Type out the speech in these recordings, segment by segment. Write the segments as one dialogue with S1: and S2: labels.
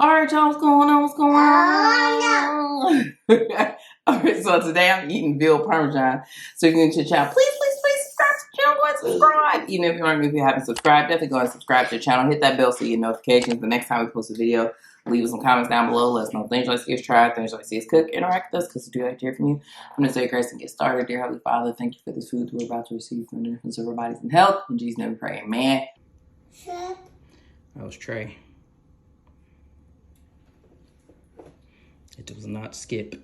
S1: All right, y'all, what's going on? What's going on? All right, so today I'm eating veal parmesan. So if you're new to the channel, please subscribe to the channel. Go ahead and subscribe. Even if you haven't subscribed, definitely go ahead and subscribe to the channel. Hit that bell so you get notifications the next time we post a video. Leave us some comments down below. Let us know things you like to see us try, things you like to see us cook. Interact with us because we do like to hear from you. I'm going to say grace and get started. Dear Heavenly Father, thank you for this food we're about to receive from the difference of our bodies and health. In Jesus' name we pray, amen. That was Trey. It does not skip.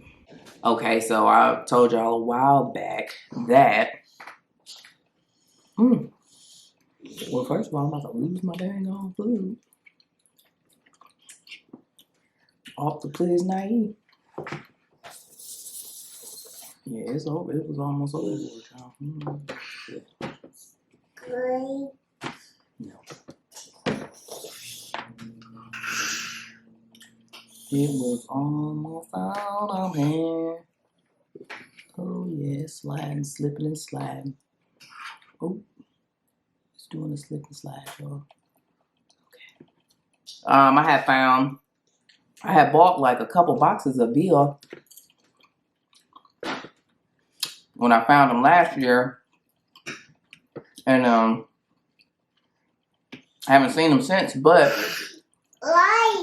S1: Okay, so I told y'all a while back that well, first of all, I'm about to lose my dang on food. Off the please naive. Yeah, it's over. It was almost over with y'all. Great. No. It was almost out of hand. Oh yeah, sliding, slipping and sliding. Oh, it's doing a slip and slide, y'all. Okay. I had bought like a couple boxes of veal when I found them last year, and I haven't seen them since. But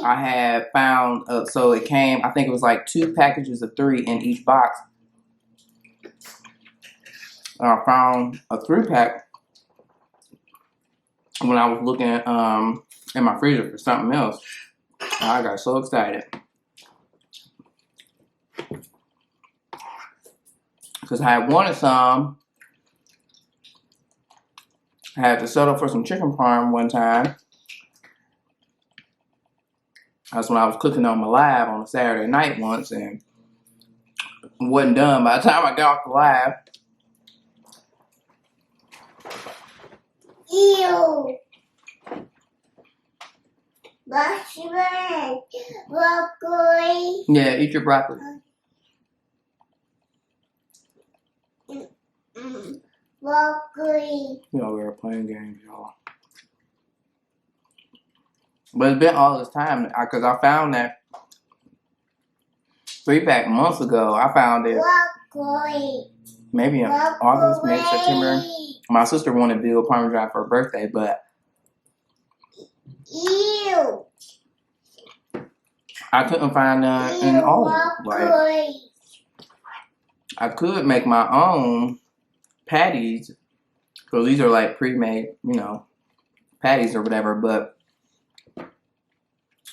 S1: I had found so it came. I think it was like 2 packages of 3 in each box. And I found a 3-pack when I was looking in my freezer for something else. And I got so excited because I had wanted some. I had to settle for some chicken parm one time. That's when I was cooking on my live on a Saturday night once, and wasn't done by the time I got off the live. Ew. Broccoli. Yeah, eat your broccoli. Broccoli. You know, we were playing games, y'all. But it's been all this time because I found that 3-pack months ago. I found it maybe in August, maybe September. My sister wanted veal parmesan for her birthday, but ew, I couldn't find none in August. Like, I could make my own patties because these are like pre-made, you know, patties or whatever. But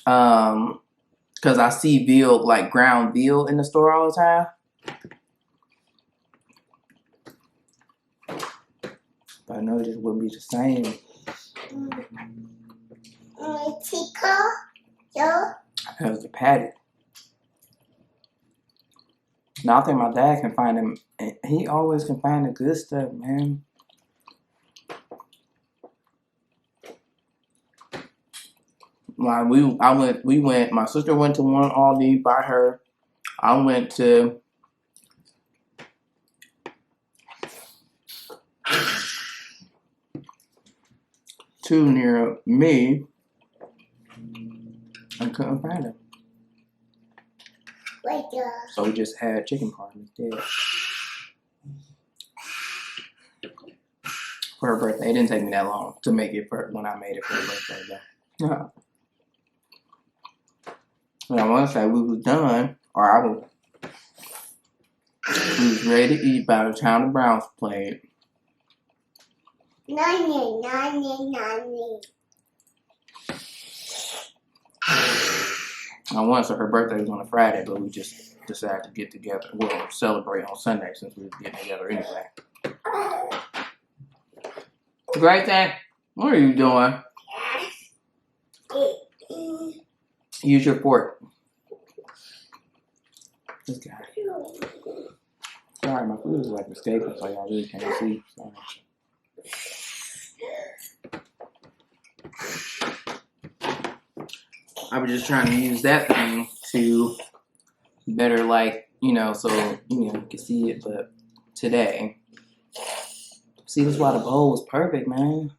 S1: because I see veal, like ground veal in the store all the time. But I know it just wouldn't be the same. Because the patty. Now I think my dad can find them. He always can find the good stuff, man. Like we went. My sister went to one Aldi by her. I went to two near me. I couldn't find them. So we just had chicken parm instead. For her birthday. It didn't take me that long to make it for when I made it for her birthday. Though. And I want to say we was done, or we was ready to eat by the time the Browns played. Nanny. I want to say her birthday was on a Friday, but we just decided to get together. We'll celebrate on Sunday since we were getting together anyway. Great thing. What are you doing? Use your fork. This guy. Sorry, my food is like escaping, so y'all really can't see. Sorry. I was just trying to use that thing to better, like, you know, so, you know, you can see it, but today. See, that's why the bowl was perfect, man.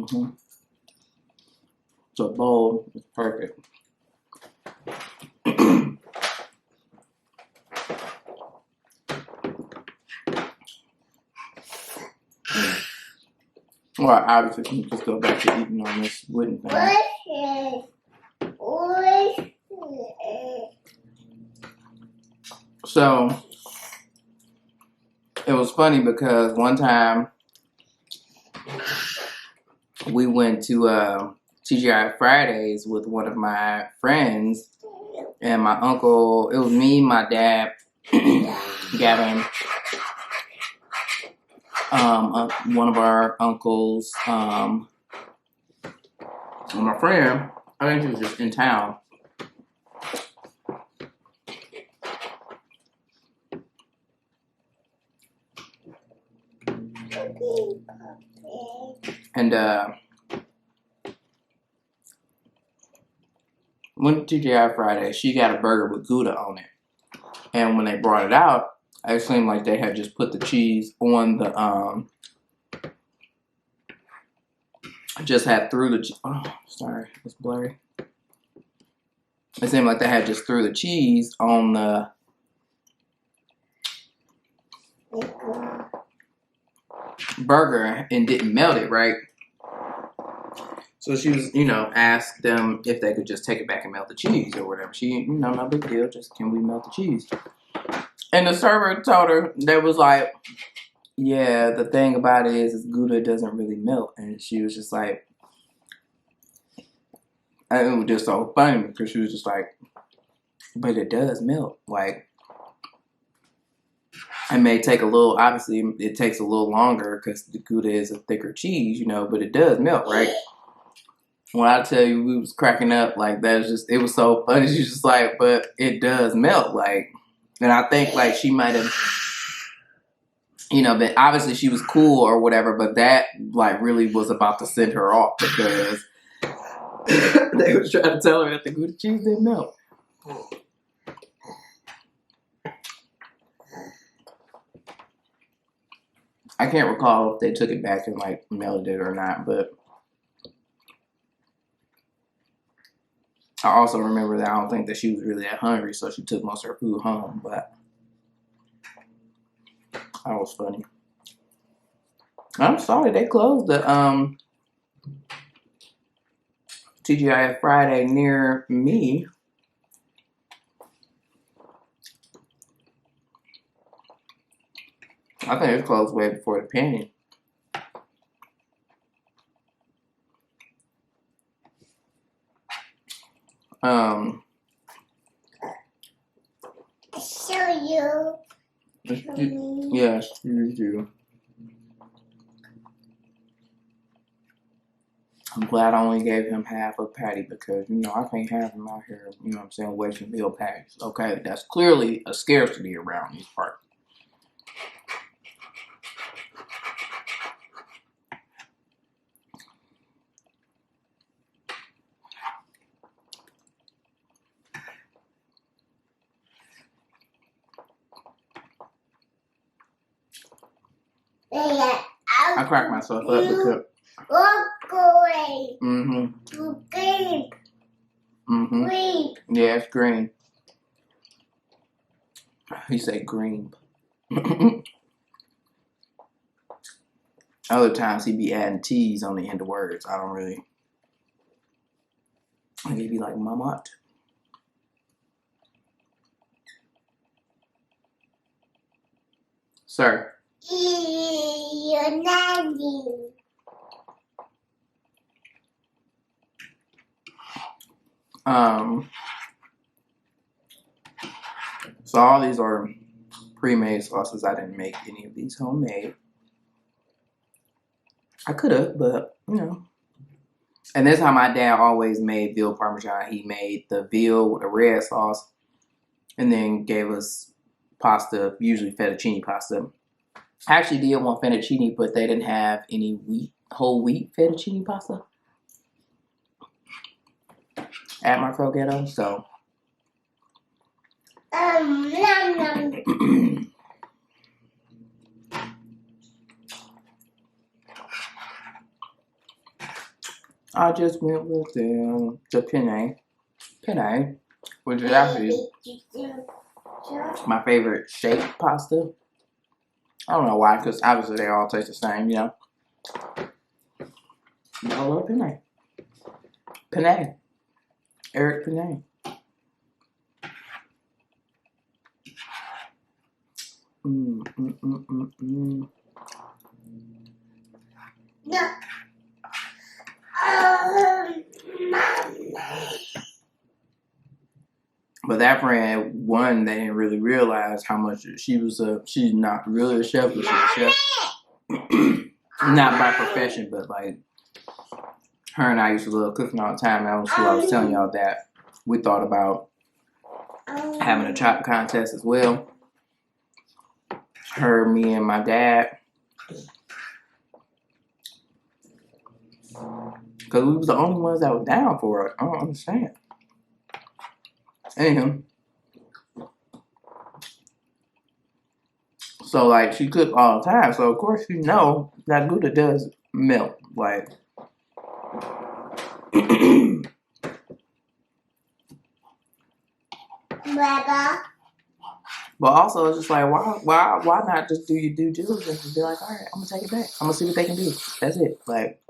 S1: Mm-hmm. So bold is perfect. Well, obviously, you just go back to eating on this wooden thing. So it was funny because one time we went to TGI Fridays with one of my friends and my uncle. It was me, my dad, Gavin, one of our uncles, and my friend. I think she was just in town. And went to TGI Friday. She got a burger with Gouda on it. And when they brought it out, it seemed like they had just put the cheese on the just had threw the oh, sorry, it's blurry. It seemed like they had just threw the cheese on the burger and didn't melt it, right? So she was, asked them if they could just take it back and melt the cheese or whatever. She, no big deal, just can we melt the cheese? And the server told her, they was like, yeah, the thing about it is Gouda doesn't really melt. And she was just like, and it was just so funny because she was just like, but it does melt. Like, it may take a little, obviously it takes a little longer because the Gouda is a thicker cheese, but it does melt, right? When I tell you we was cracking up, like that's just, it was so funny. She's just like, but it does melt, like, and I think like she might have, but obviously she was cool or whatever, but that like really was about to send her off because they was trying to tell her that the Gouda cheese didn't melt. I can't recall if they took it back and like melted it or not, but I also remember that I don't think that she was really that hungry, so she took most of her food home, but that was funny. I'm sorry, they closed the TGI Friday near me. I think it closed way before the pandemic.
S2: Show you.
S1: Yes, you do. I'm glad I only gave him half a patty because, I can't have him out here, wasting meal patties. Okay, that's clearly a scarcity around these parts. I cracked myself up because.
S2: Walk away.
S1: Mm-hmm.
S2: Green.
S1: Mm-hmm.
S2: Green.
S1: Yeah, it's green. He said green. Other times he'd be adding T's on the end of words. I don't really. And he'd be like, Mamat. Sir.
S2: You're nanny.
S1: So all these are pre-made sauces. I didn't make any of these homemade. I could have, but And this is how my dad always made veal parmesan. He made the veal with a red sauce, and then gave us pasta, usually fettuccine pasta. I actually did want fettuccine, but they didn't have any whole wheat fettuccine pasta at my Krogetto, so.
S2: Nom, nom.
S1: I just went with the penne, which is actually my favorite shape pasta. I don't know why, because obviously they all taste the same, you know. But I love penne. Penne. Eric Penne.
S2: No.
S1: But that friend, one, they didn't really realize how much she's not really a chef, but she's a chef. Not by profession, but like, her and I used to love cooking all the time. That was who I was telling y'all that we thought about having a chop contest as well. Her, me, and my dad. Because we was the only ones that were down for it. I don't understand. Anyhow. So, like, she cooked all the time. So, of course, you know that Gouda does melt. Like, but also, it's just like, why not just do your due diligence and be like, all right, I'm going to take it back. I'm going to see what they can do. That's it. Like,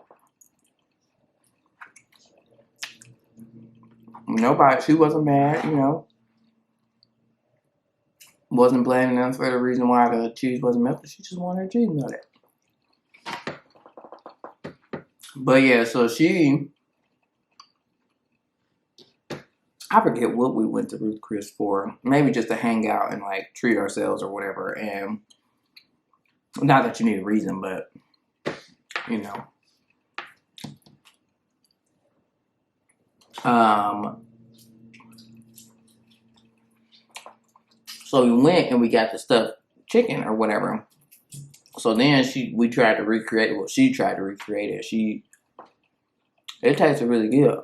S1: nobody, she wasn't mad, you know. Wasn't blaming them for the reason why the cheese wasn't melted. She just wanted her cheese melted. But yeah, so I forget what we went to Ruth Chris for. Maybe just to hang out and like treat ourselves or whatever. And not that you need a reason, but you know. So we went and we got the stuffed chicken or whatever. So then we tried to recreate it. Well, she tried to recreate it. It tasted really good.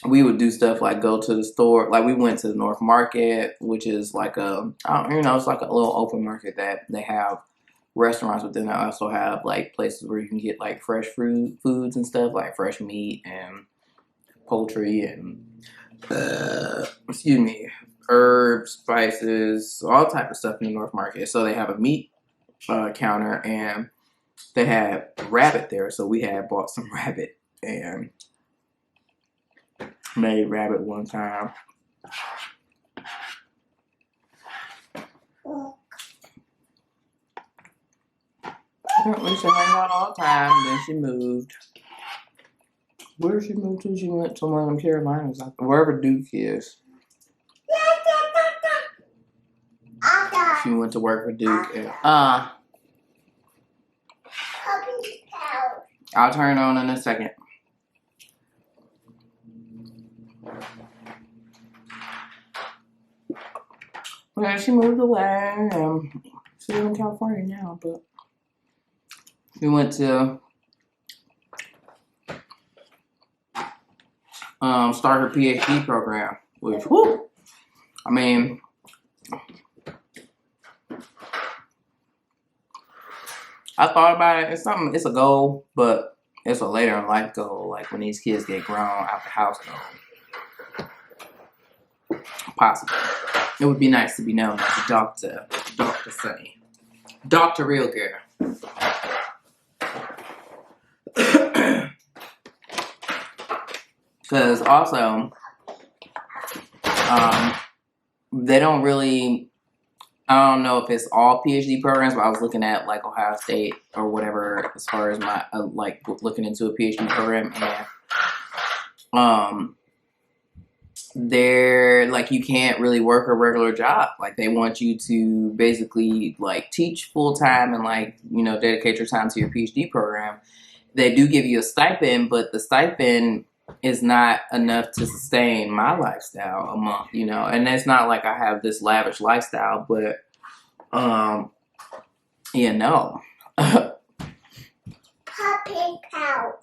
S1: We would do stuff like go to the store. Like we went to the North Market, which is like it's like a little open market that they have restaurants, but then they also have like places where you can get like fresh foods and stuff, like fresh meat and poultry and herbs, spices, all type of stuff in the North Market. So they have a meat counter, and they had rabbit there. So we had bought some rabbit and made rabbit one time. We used to hang out all the time. Then she moved. Where did she move to? She went to one of them Carolinas, like wherever Duke is. She went to work for Duke. And, I'll turn it on in a second. Well, she moved away. She's in California now, but she went to start her PhD program, which, whoo, I mean, I thought about it. It's a goal, but it's a later in life goal, like when these kids get grown out the house goal. Possible. It would be nice to be known as a Dr. Sunny. Dr. Real Girl. Because also, they don't really, I don't know if it's all PhD programs, but I was looking at like Ohio State or whatever as far as my, like looking into a PhD program, and they're like, you can't really work a regular job. Like they want you to basically like teach full time and like, you know, dedicate your time to your PhD program. They do give you a stipend, but the stipend is not enough to sustain my lifestyle a month, you know. And it's not like I have this lavish lifestyle, but yeah, no.
S2: Puppy cow.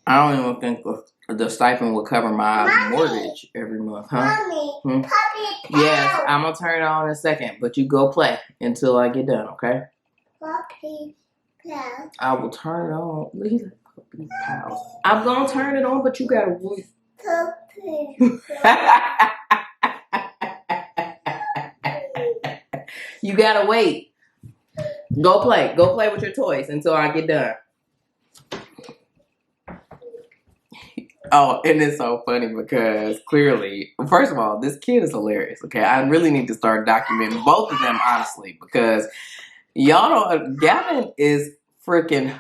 S1: I don't even think the stipend would cover my mortgage every month, huh?
S2: Mommy, puppy cow.
S1: Yes, I'm gonna turn it on in a second, but you go play until I get done, okay?
S2: Puppy
S1: I will turn it on. Look at puppy pals. I'm gonna turn it on, but you gotta wait. You gotta wait. Go play. Go play with your toys until I get done. Oh, and it's so funny because clearly, first of all, this kid is hilarious. Okay, I really need to start documenting both of them honestly because y'all don't. Gavin is freaking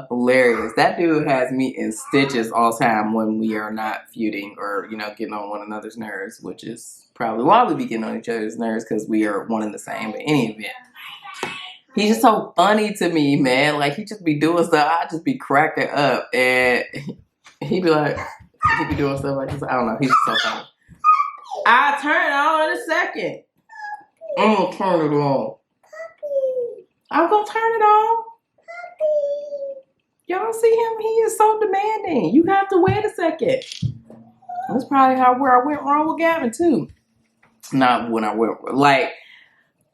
S1: hilarious. That dude has me in stitches all the time when we are not feuding or getting on one another's nerves, which is probably why we be getting on each other's nerves because we are one and the same. But in any event, he's just so funny to me, man. Like he just be doing stuff, I just be cracking up, and he be like, he be doing stuff like this. I don't know. He's so funny. I'll turn it on in a second. I'm gonna turn it on. I'm gonna turn it on. Y'all see him? He is so demanding. You have to wait a second. That's probably where I went wrong with Gavin too. Not when I went like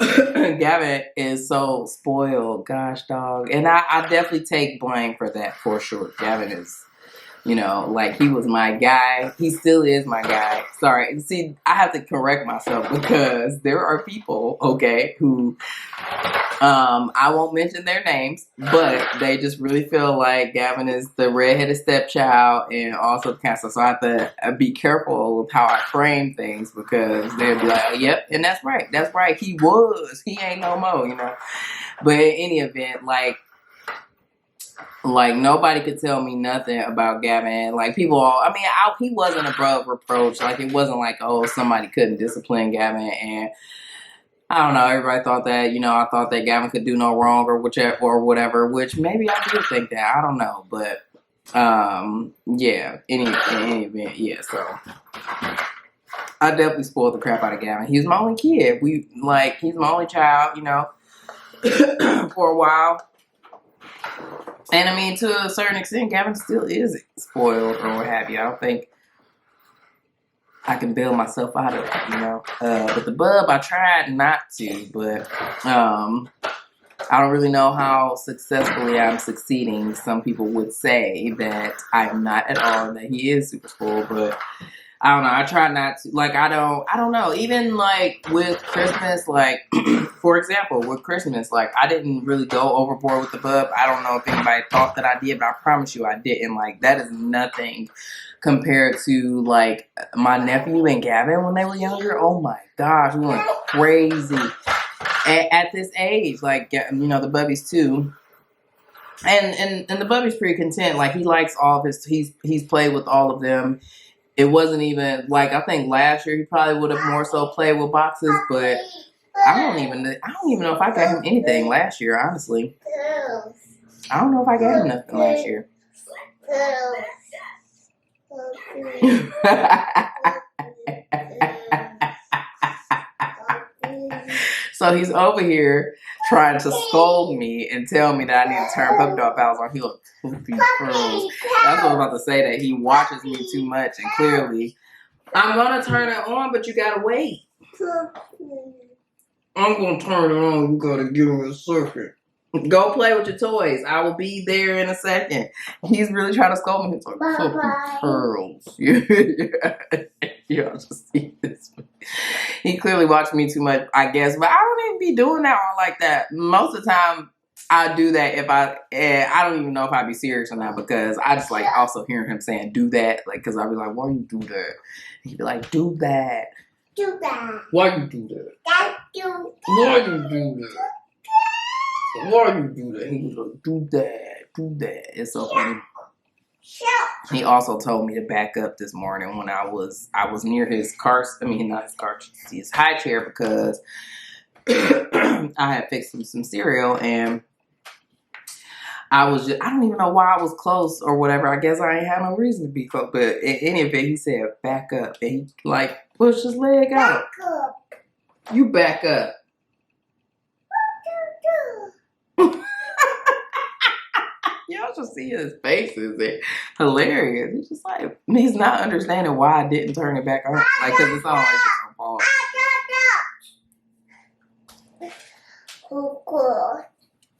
S1: Gavin is so spoiled. Gosh, dog. And I definitely take blame for that for sure. Gavin is, like he was my guy. He still is my guy. Sorry. See, I have to correct myself because there are people, okay, who I won't mention their names, but they just really feel like Gavin is the redheaded stepchild and also the kind of stuff. So I have to be careful with how I frame things because they'll be like, oh, yep, and that's right. That's right. He was. He ain't no more, But in any event, like nobody could tell me nothing about Gavin. Like people he wasn't above reproach. Like it wasn't like, oh, somebody couldn't discipline Gavin. And I don't know, everybody thought that, I thought that Gavin could do no wrong or whatever, which maybe I did think that. I don't know. But yeah, in any event, yeah, so I definitely spoiled the crap out of Gavin. He was my only kid. He's my only child, for a while. And I mean, to a certain extent, Gavin still is spoiled or what have you. I don't think I can bail myself out of it, But the bub, I tried not to, but I don't really know how successfully I'm succeeding. Some people would say that I am not at all, that he is super spoiled, but I don't know. I try not to. I don't know. Even with Christmas, for example, with Christmas, I didn't really go overboard with the bub. I don't know if anybody thought that I did, but I promise you I didn't. That is nothing compared to my nephew and Gavin when they were younger. Oh my gosh, we went crazy at this age. The bubbies too. And the bubby's pretty content. He likes all of his. He's played with all of them. It wasn't even I think last year he probably would have more so played with boxes, but I don't even know if I got him anything last year, honestly. I don't know if I got him nothing last year. So he's over here trying to scold me and tell me that I need to turn puppy dog paddles on. He looked poopy curls. That's what I'm about to say, that he watches me too much, and clearly I'm gonna turn it on, but you gotta wait. I'm gonna turn it on. You gotta give me a second. Go play with your toys. I will be there in a second. He's really trying to scold me. He's like, puppy pearls. Y'all just see this. He clearly watched me too much, I guess. But I don't even be doing that all like that. Most of the time, I do that if I don't even know if I'd be serious or not, because I just also hearing him saying, do that. Because I'd be like, why you do that? He'd be like, do that.
S2: Do that.
S1: Why you do that?
S2: Why you
S1: do that? Why you do that? He was like, do that. It's so funny. He also told me to back up this morning when I was near his car. I mean, not his car, his high chair, because I had fixed him some cereal, and I don't even know why I was close or whatever. I guess I ain't had no reason to be close. But in any event, he said, back up. And he pushed his leg out.
S2: back up?
S1: You back up. Y'all should see his faces. They're hilarious. He's just he's not understanding why I didn't turn it back on. Because it's always just on pause.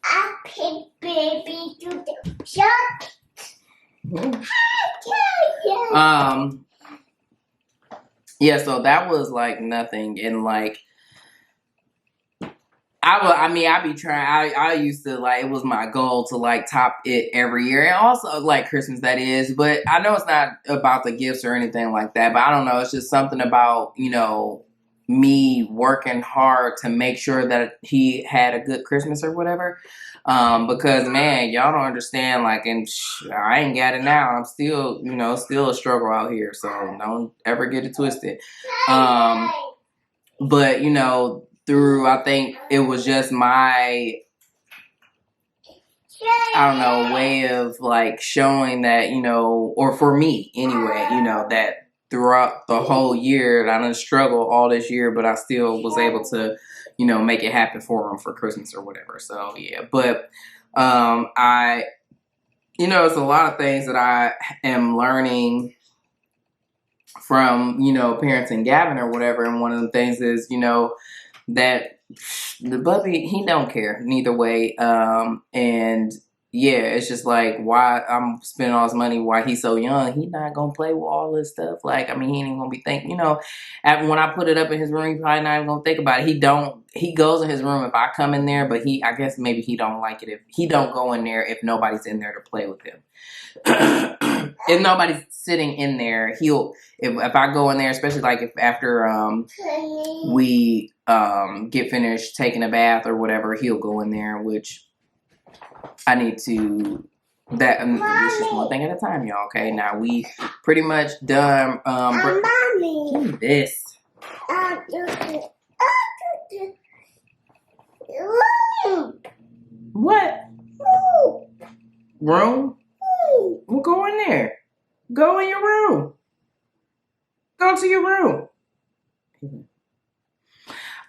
S2: I pick baby to the shop.
S1: Yeah, so that was like nothing, and like I be trying. I used to like, it was my goal to like top it every year, and also like Christmas, that is. But I know it's not about the gifts or anything like that. But I don't know. It's just something about, you know, me working hard to make sure that he had a good Christmas or whatever. Because man, y'all don't understand. Like, and I ain't got it now. I'm still, you know, still a struggle out here. So don't ever get it twisted. But you know, through, I think it was just my, I don't know, way of like showing that, you know, or for me anyway, you know, that throughout the whole year, I done struggled all this year, but I still was able to, you know, make it happen for him for Christmas or whatever. So yeah, but you know, it's a lot of things that I am learning from, you know, parenting Gavin or whatever. And one of the things is, you know, that the puppy, he don't care neither way. And yeah, it's just like, why I'm spending all this money while he's so young. He not gonna play with all this stuff. Like, I mean, he ain't gonna be thinking, you know, when I put it up in his room, he probably not even gonna think about it. He goes in his room if I come in there, but I guess maybe he don't like it if he don't go in there if nobody's in there to play with him. If nobody's sitting in there, if I go in there, especially like if after we get finished taking a bath or whatever, he'll go in there, which I need to, it's just one thing at a time, y'all. Okay, now we pretty much done.
S2: Mommy.
S1: This. What? Room? Well, go in there. Go in your room. Go to your room.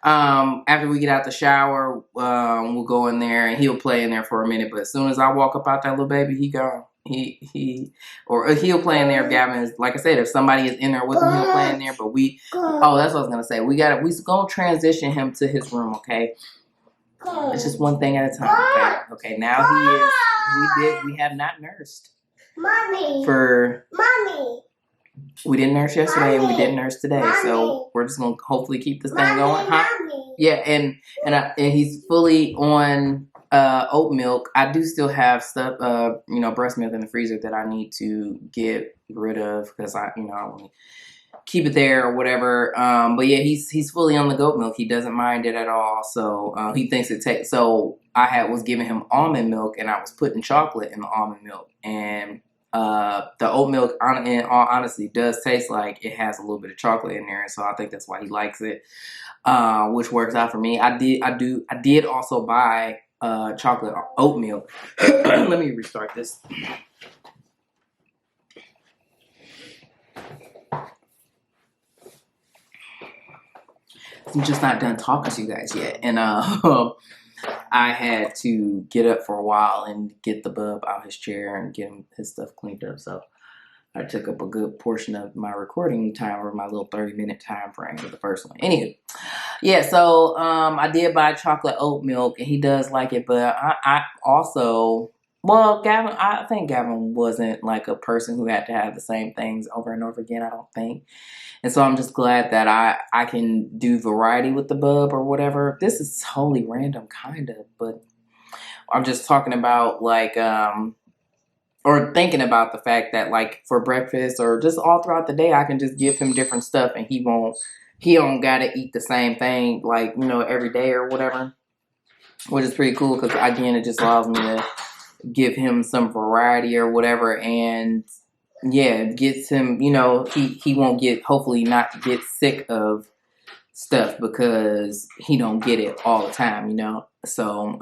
S1: After we get out the shower, we'll go in there and he'll play in there for a minute. But as soon as I walk up out that little baby, he gone. He'll play in there if Gavin is, like I said, if somebody is in there with him, he'll play in there. But that's what I was gonna say. We gonna transition him to his room, okay? It's just one thing at a time. Okay. Now we have not nursed.
S2: Mommy.
S1: We didn't nurse yesterday and we didn't nurse today.
S2: Mommy.
S1: So we're just gonna hopefully keep this thing going, huh?
S2: Mommy.
S1: Yeah, and he's fully on oat milk. I do still have stuff, you know, breast milk in the freezer that I need to get rid of because I want to keep it there or whatever. But yeah, he's fully on the goat milk. He doesn't mind it at all. So he thinks it takes. So I was giving him almond milk and I was putting chocolate in the almond milk, and the oat milk, in all honesty, does taste like it has a little bit of chocolate in there, and so I think that's why he likes it, which works out for me. I did also buy chocolate oat milk. Let me restart this. I'm just not done talking to you guys yet, and I had to get up for a while and get the bub out his chair and get him his stuff cleaned up. So I took up a good portion of my recording time, or my little 30-minute time frame for the first one. Anywho, yeah, so I did buy chocolate oat milk, and he does like it. But I also, well, Gavin, I think Gavin wasn't like a person who had to have the same things over and over again, I don't think. And so I'm just glad that I can do variety with the bub or whatever. This is totally random, kind of, but I'm just talking about like, or thinking about the fact that like for breakfast or just all throughout the day, I can just give him different stuff and he don't gotta eat the same thing like, you know, every day or whatever, which is pretty cool because again, it just allows me to give him some variety or whatever. And yeah, it gets him, you know, he won't hopefully not get sick of stuff because he don't get it all the time, you know. So,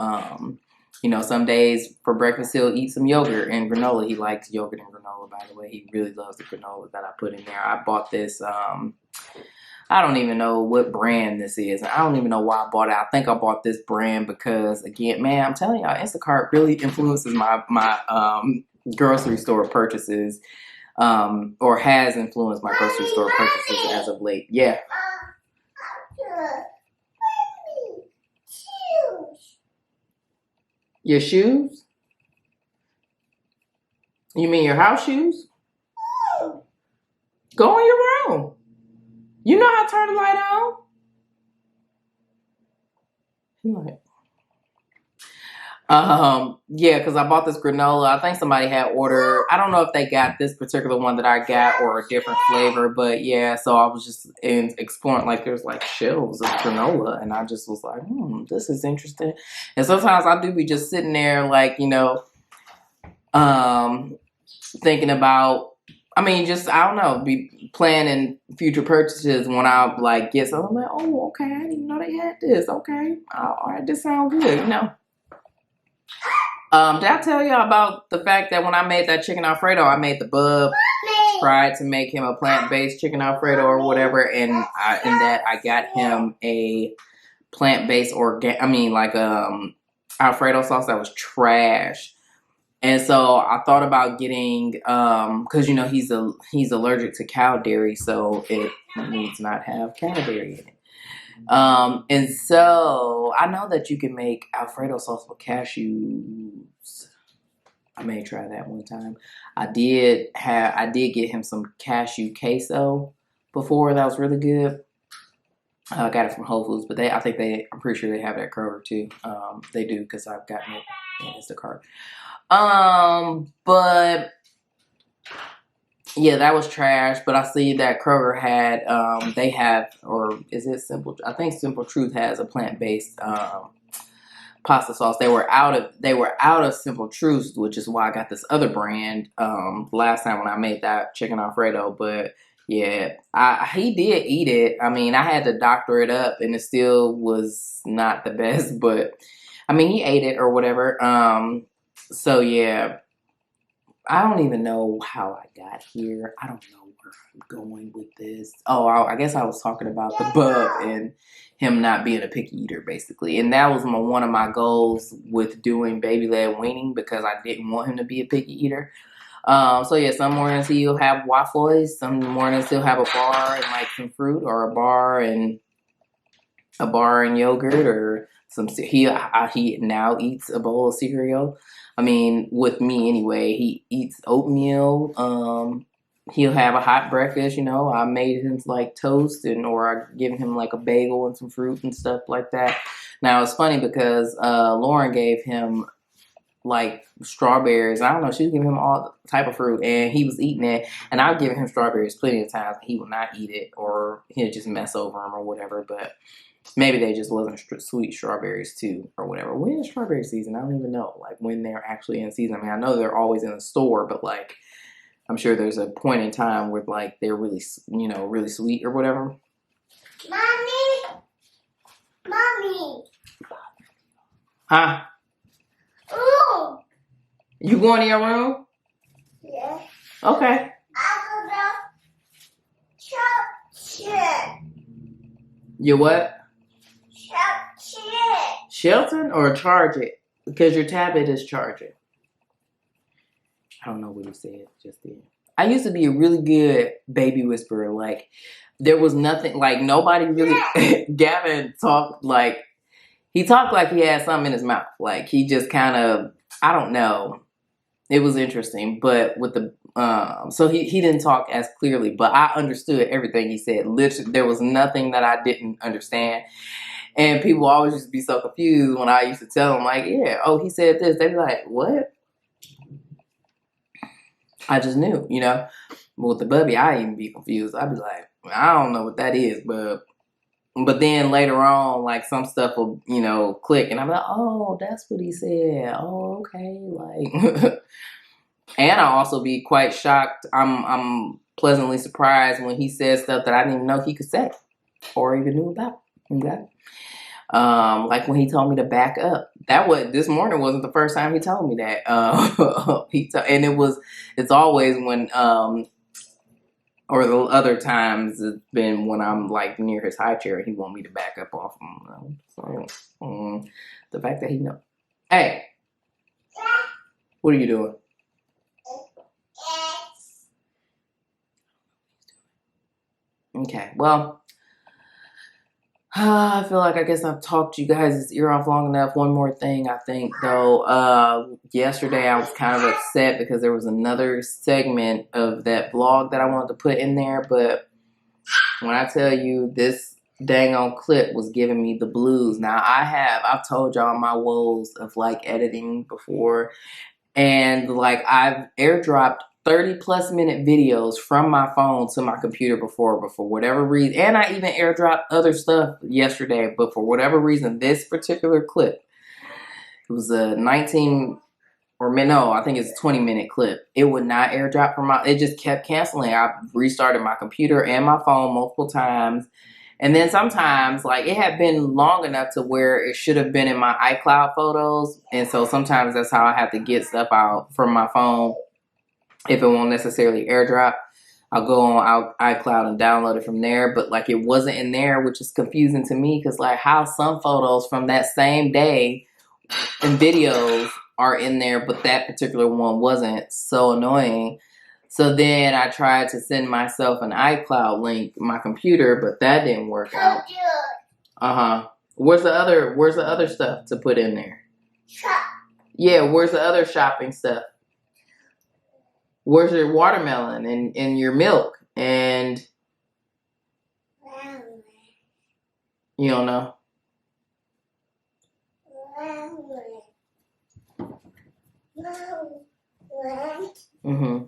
S1: you know, some days for breakfast he'll eat some yogurt and granola. He likes yogurt and granola, by the way. He really loves the granola that I put in there. I bought this, I don't even know what brand this is. I don't even know why I bought it. I think I bought this brand because, again, man, I'm telling y'all, Instacart really influences my grocery store purchases. Or has influenced my grocery store purchases as of late. Yeah. Your shoes? You mean your house shoes? Go in your room. You know how to turn the light on. Right. Yeah, because I bought this granola. I think somebody had ordered. I don't know if they got this particular one that I got or a different flavor, but yeah. So I was just exploring. Like, there's like shelves of granola, and I just was like, this is interesting. And sometimes I do be just sitting there, like, thinking about. I mean, just I don't know, be planning future purchases when I like get something. I'm like, oh, okay, I didn't even know they had this. Okay, all right, this sounds good, Did I tell y'all about the fact that when I made that chicken Alfredo, I made the bub, tried to make him a plant-based chicken Alfredo or whatever, and I got him a plant-based Alfredo sauce that was trash. And so I thought about getting, because he's allergic to cow dairy, so it needs not have cow dairy in it. And so I know that you can make Alfredo sauce with cashews. I may try that one time. I did get him some cashew queso before. That was really good. I got it from Whole Foods, but I'm pretty sure they have it at Kroger too. They do, because I've gotten it in Instacart. But yeah, that was trash. But I see that Kroger had, they have, or is it I think Simple Truth has a plant-based pasta sauce. They were out of Simple Truth, which is why I got this other brand last time when I made that chicken Alfredo. But yeah, he did eat it. I mean, I had to doctor it up, and it still was not the best. But I mean, he ate it or whatever. So yeah, I don't even know how I got here. I don't know where I'm going with this. Oh, I guess I was talking about the bub and him not being a picky eater, basically. And that was one of my goals with doing baby-led weaning, because I didn't want him to be a picky eater. So yeah, some mornings he'll have waffles. Some mornings he'll have a bar and like some fruit, or a bar and yogurt, or some. He now eats a bowl of cereal. I mean, with me anyway, he eats oatmeal. He'll have a hot breakfast. I made him like toast, or I give him like a bagel and some fruit and stuff like that. Now it's funny because Lauren gave him like strawberries. I don't know, she was giving him all type of fruit, and he was eating it. And I've given him strawberries plenty of times. He will not eat it, or he'll just mess over them or whatever. But maybe they just wasn't sweet strawberries too, or whatever. When is strawberry season? I don't even know, like, when they're actually in season. I mean, I know they're always in the store, but like, I'm sure there's a point in time where like they're really, really sweet or whatever.
S2: Mommy.
S1: Huh?
S2: Ooh.
S1: You going in your room?
S2: Yeah.
S1: Okay.
S2: I'm gonna shut.
S1: You what?
S2: Shut.
S1: Shelton or charge it? Because your tablet is charging. I don't know what you said just then. I used to be a really good baby whisperer. Like, there was nothing, like, nobody really, Gavin talked like, he talked like he had something in his mouth. Like, he just kind of, I don't know. It was interesting. But with the, so he didn't talk as clearly, but I understood everything he said. Literally, there was nothing that I didn't understand. And people always used to be so confused when I used to tell them, like, yeah, oh, he said this. They'd be like, what? I just knew, But with the bubby, I even be confused. I'd be like, I don't know what that is, but then later on, like, some stuff will, click, and I'm like, oh, that's what he said. Oh, okay, like, and I'll also be quite shocked. I'm pleasantly surprised when he says stuff that I didn't even know he could say or even knew about. Okay. Like when he told me to back up. This morning wasn't the first time he told me that. It's always when, or the other times it's been when I'm like near his high chair and he want me to back up off him. So, the fact that he know. Hey, what are you doing? Okay, well, I feel like I guess I've talked you guys' ear off long enough. One more thing, I think, though. Yesterday I was kind of upset because there was another segment of that vlog that I wanted to put in there. But when I tell you this dang on clip was giving me the blues. Now, I've told y'all my woes of, like, editing before. And, like, I've airdropped 30-plus minute videos from my phone to my computer before, but for whatever reason, and I even airdropped other stuff yesterday, but for whatever reason, this particular clip, it was a 20-minute clip. It would not airdrop from it just kept canceling. I restarted my computer and my phone multiple times. And then sometimes, like, it had been long enough to where it should have been in my iCloud photos. And so sometimes that's how I have to get stuff out from my phone. If it won't necessarily airdrop, I'll go on iCloud and download it from there. But, like, it wasn't in there, which is confusing to me. Because, like, how some photos from that same day and videos are in there, but that particular one wasn't. So annoying. So then I tried to send myself an iCloud link to my computer, but that didn't work out. Where's the other stuff to put in there?
S2: Shop.
S1: Yeah, where's the other shopping stuff? Where's your watermelon and your milk? And you don't know? Mm-hmm.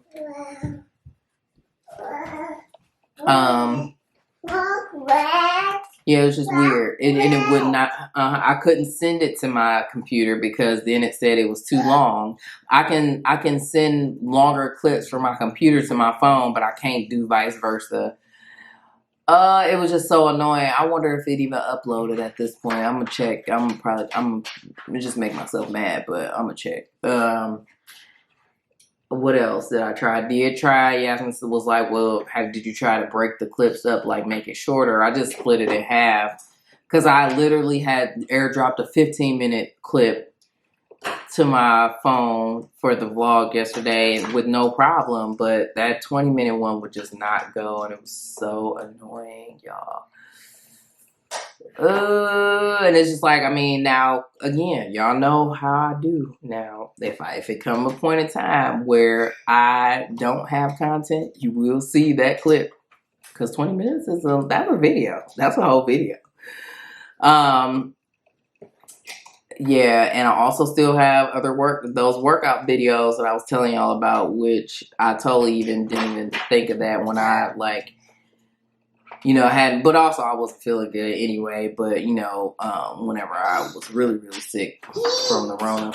S1: Yeah, it was just weird. And it would not, I couldn't send it to my computer because then it said it was too long. I can send longer clips from my computer to my phone, but I can't do vice versa. It was just so annoying. I wonder if it even uploaded at this point. I'm gonna check. I'm gonna just make myself mad, but I'm gonna check. What else did I try? Yasmin was like, well, did you try to break the clips up, like make it shorter? I just split it in half because I literally had airdropped a 15-minute clip to my phone for the vlog yesterday with no problem, but that 20-minute one would just not go, and it was so annoying, y'all. And it's just like, I mean, now again, y'all know how I do now. If it come a point in time where I don't have content, you will see that clip, because 20 minutes that's a video. That's a whole video. Yeah, and I also still have those workout videos that I was telling y'all about, which I totally didn't even think of that when I, like, you know, but also I wasn't feeling good anyway. But, you know, whenever I was really, really sick from the Rona.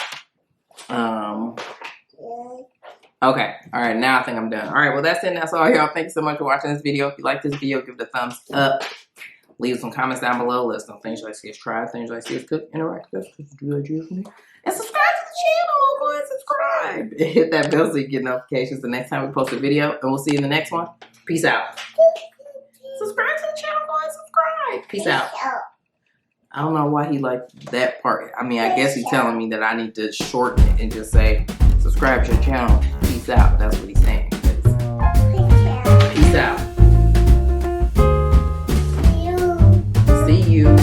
S1: Okay. All right. Now I think I'm done. All right. Well, that's it. That's all, y'all. Thank you so much for watching this video. If you like this video, give it a thumbs up. Leave some comments down below. Let us know things you like to see us try, things you like to see us cook, interact with us. And subscribe to the channel. Go ahead and subscribe. And hit that bell so you get notifications the next time we post a video. And we'll see you in the next one. Peace out. Subscribe to the channel, guys. Subscribe. Peace out. I don't know why he liked that part. I mean, I guess he's telling me that I need to shorten it and just say, subscribe to your channel. Peace out. That's what he's saying. Peace out. See you.